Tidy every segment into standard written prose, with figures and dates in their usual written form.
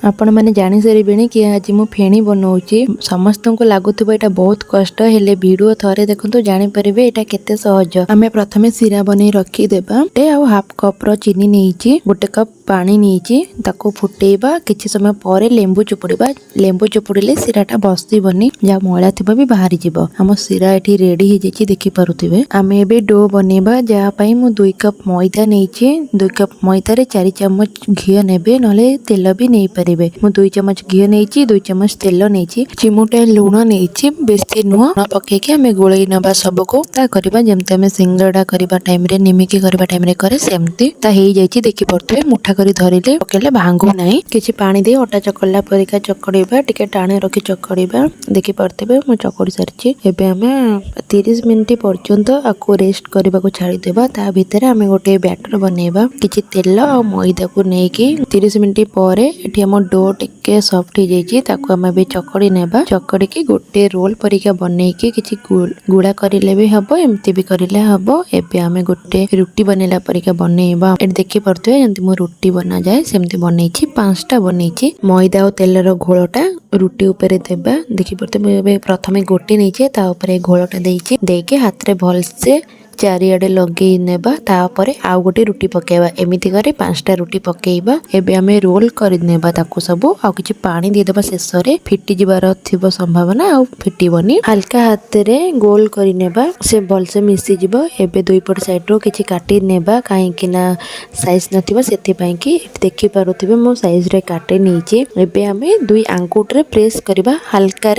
आपण मैंने जानी सारे कि आज मु फेणी बनाऊँगी समस्त को लगुव यहाँ बहुत कष्ट हेले वीडियो थरे देखो जापर यहाँ केते सहज। आम प्रथम सीरा बन रखीदेवा हाफ कप चीनी नहीं गोटे कप पानी नहीं फुटेबा किसी समय पर लेंबू चुपुड़ा लेंबू चुपुड़े सीराटा बसबनी जहाँ मैला थी भी बाहरी जीव। आम सीरा ये रेडी हो जाए देखिपे आम ए डो बनवा जहाँपाई मु 2 कप मैदा नहीं 2 कप मैदार 4 चामच घी ने ना तेल भी नहीं पारे। मु 2 चामच घी नहीं 2 चामच तेल नहीं चिमुटे लुण नहीं बेसी नुह पकईकि आम गोलई नवा सबको करवा जमती आम सिंगड़ा करवा टाइम निमिकी करवा टाइम करे सेमती देखिपे मुठा कर धरले पकेले भांगू ना किसी पानी दे अटा चकड़ा परिका चकड़ा टिके टाणे रखी चकड़ा देखिपे मु चकड़ी सारी एवं आम 30 मिनिट पर्यंत आपको रेस्ट करने को छाड़ीदेवा ता भितर आम गोटे बैटर बनवा किसी तेल और मैदा को लेकिन 30 मिनिट पर ये आम डो टिके सॉफ्ट हो जाए आम चकड़ी नेबा चकड़ी की गोटे रोल परिका बनईकि किसी गुड़ा करें भी हम एमती भी करें हम एवं आम गोटे रुटी बनला परिका बनवा देखिपे जमी मो रुटी बना जाए सेमती बनई 5टा बनई मैदा और तेलर घोलटा रुटी उपरे देबा देखिपे प्रथम गोटे नहीं घोलटा देके हाथ रे भलसे चारिआडे लगे नेबा तापर आउ गोटे रुटी पकेबा एमिति करे 5टा रुटी पकेबा एबे आमे रोल कर नेबा ताको सब आ किछि पानी दे देबा शेष रे फिटी जिबार थिबो संभावना आ फिटीबनी हल्का हाथ रे गोल कर नेबा से भलसे मिसी जिवो। एबे दुई पट साइड रो किछि काटी नेबा काहे कि ना साइज नथिबा सेति पई कि देखि पारुथिबे मो साइज रे काटे नीचे। एबे आमे दुई आंगुट रे प्रेस करबा हल्का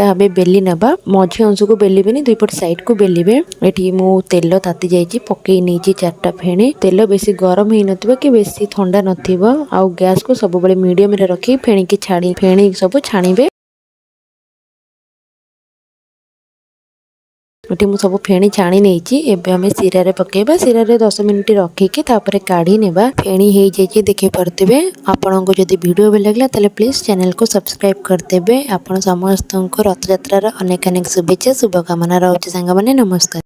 भाबे बेली नेबा मझी अंश को बेलिबेनी दुई पट साइड को बेलिबे। एठी मो तेल ताती जाइए पकई नहीं 4टा फेणी तेल बेसी गरम ही नथिबो कि बेसी ठंडा नथिबो आ गैस को सब बड़े मीडियम रे रखी फेणी की छाड़ी फेणी सब छाणीबे। ये मुझे सब फेणी छाणी नहीं एवं आम सीरा पकेबा सीरा 10 मिनिट रखिकी तापर काढ़ी नेबा फेणी हो जाए देखिपे। आपन को जब वीडियो भी लगला ताले प्लीज चैनल को सब्सक्राइब करदेवे। आपण समस्त रथयात्रार अनेक शुभेच्छा शुभकामना रोचे सांग माने नमस्कार।